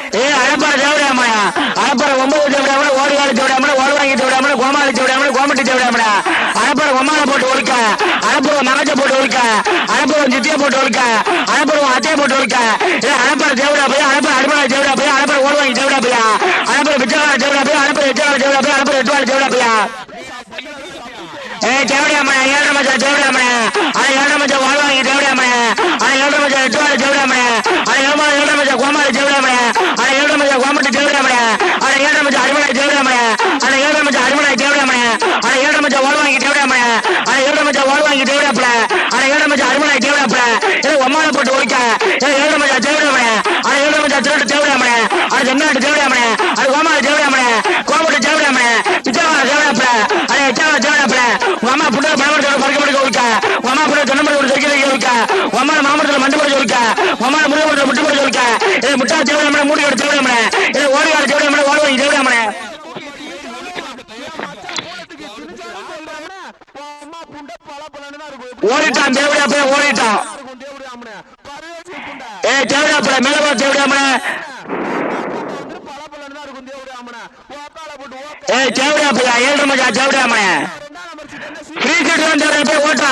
அழப்பார தேவடாமடா அழப்பார 9 தேவடாமடா ஓடியாளி தேவடாமடா ஓடுவாங்கி தேவடாமடா கோமாளி தேவடாமடா கோமட்டி தேவடாமடா அழப்பார ஒம்மால போட்டு ஒழுக்க அழப்பார மகஜ போட்டு ஒழுக்க அழப்பார சித்திய போட்டு ஒழுக்க அழப்பார அத்தைய போட்டு ஒழுக்க அழப்பார தேவடா போய் அழப்பார அடிமலை தேவடா போய் அழப்பார ஓடுவாங்கி தேவடா போய் அழப்பார பிச்சைக்கார தேவடா போய் அழப்பார எச்சக்கார தேவடா போய் அழப்பார எட்டுவாளி தேவடா போய் தேவடாமடா 7 மச்சா தேவடாமடா அட 7 மச்சா வாழ்வாங்கி தேவடாமடா அட 7 மச்சா எட்டுவாளி தேவடாமடா அட 7 மச்சா கோமாளி தேவடாமடா அட 7 மச்சா கோமட்டி தேவடாமடா அட 7 மச்சா அடிமலை தேவடாமடா அட 7 மச்சா அடிமலை தேவடாமடா அட 7 மச்சா வாழ்வாங்கி தேவடாமடா அட 7 மச்சா வாழ்வாங்கி தேவடாப்பல அட 7 மச்சா அடிமலை தேவடாப்பல ஒம்மால போட்டு ஒழிக்க 7 மச்சா தேவடாமடா அட 7 மச்சா திருட்டு தேவடாமடா அட செம்நாட்டு தேவடாமடா அட கோமாளி தேவடாமடா கோமட்டி தேவடாமடா பிச்சைக்கார தேவடாப்பல அட எச்சக்கார தேவடாப்பல அம்மா புள்ள பணமரத்தோட பறக்க மடிக்க ஒழிக்க அம்மா புள்ள தென்னமரத்தோட தெற்கில ஒழிக்க அம்மா மாமரத்தோட மண்டை மடிக்க ஒழிக்க அம்மா முருகமரத்தோட முட்டு மடிக்க ஒழிக்க முட்டா தேவடாமடா மூடியோட தேவடாமடா ஓடியாட தேவடாமடா ஓடுவாங்க தேவடாமடா ஓடிட்டான் தேவடா போய் ஓடிட்டான் தேவடாப்பட மேலவா தேவடாமடா தேவடாப்பையா 7 மச்சா தேவடாமடா கிரிக்கெட் தான் தேவடா போய் ஓட்டா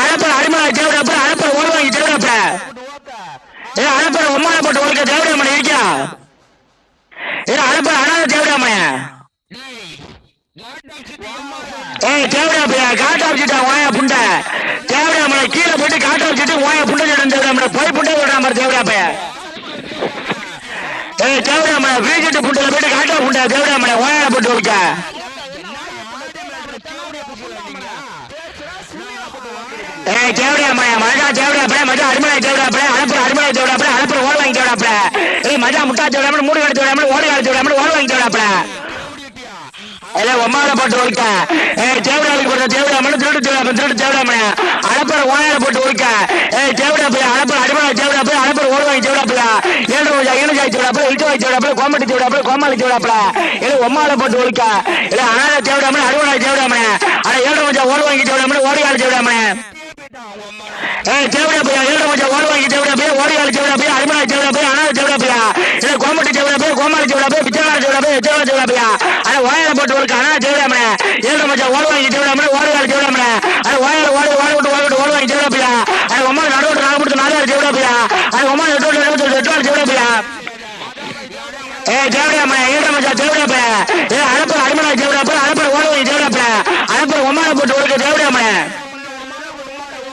அழப்பட அடிமலை தேவடாப்ப அழப்பட ஓடுவாங்க தேவடாப்ப அழப்பட ஒம்மால போட்டு ஓடிக்க தேவடாமடா இருக்கா அழப்பட அனாத தேவடாமடா தேவடாப்பையா காட்ட வச்சுட்டா ஓயா புண்டை தேவடாமலை கீழே போட்டு காட்ட வச்சுட்டு ஓயா புண்டை சொல்றேன் தேவடாமடா போய் புண்டை விடுறா மாதிரி தேவடாப்பைய தேவடாமலை கிரிக்கெட் புண்டையில போயிட்டு காட்ட புண்டை தேவடாமலை ஓயா போட்டு ஓடிக்க தேவடாமலை மஜா தேவடாப்பட மஜா அடிமலை தேவடாப்பட அழப்பட அடிமலை தேவடாப்பட அழப்பட ஓடுவாங்கி தேவடாப்பட மஜா முட்டா தேவடாமட மூடு காடு தேவடாமட ஓடுகாடு தேவடாமட ஓடுவாங்கி தேவடாப்பட ஒம்மால போட்டு ஒழிக்க தேவடாவுக்கு போட்ட தேவடாமட திருட்டு தேவடாமட அழப்பட ஓயால போட்டு ஒழிக்க தேவடாப்பைய அழப்பட அடிமலை தேவடாப்பட அழப்பட ஓடுவாங்கி தேவடாப்பைய 7 மச்சா ஈனஜாய் தேவடாப்பட இட்டுவாய் தேவடாப்பட கோமட்டி தேவடாப்பட கோமாளி தேவடாப்பட ஒம்மால போட்டு ஒழிக்க அனாத தேவடாமட அடிமலை தேவடாமட அட 7 மச்சா ஓடுவாங்கி தேவடாமட ஓடியாளி தேவடாமட தேவடாப்பையா 7 மச்சா ஓடுவாங்கி தேவடாப்பைய ஓடியாளி தேவடாப்பைய அடிமலை தேவடாப்பைய அனாத தேவடாப்பையா கோமட்டி தேவடாப்பைய கோமாளி தேவடாப்பைய பிச்சைக்கார தேவடாப்பைய எச்சக்கார தேவடாப்பையா அட ஓயால போட்டு ஒழுக்க அனாத தேவடாமட 7 மச்சா ஓடுவாங்கி தேவடாமட ஓடியாளி தேவடாமட அட ஓயால ஓடுவாங்கி தேவடாப்பையா அட ஒம்மால நடுவோட்டு நாகப்பட்டு நாலாறு தேவடாப்பையா அட ஒம்மால எட்டுவாளி தேவடாப்பையா தேவடாமட 7 மச்சா தேவடாப்பைய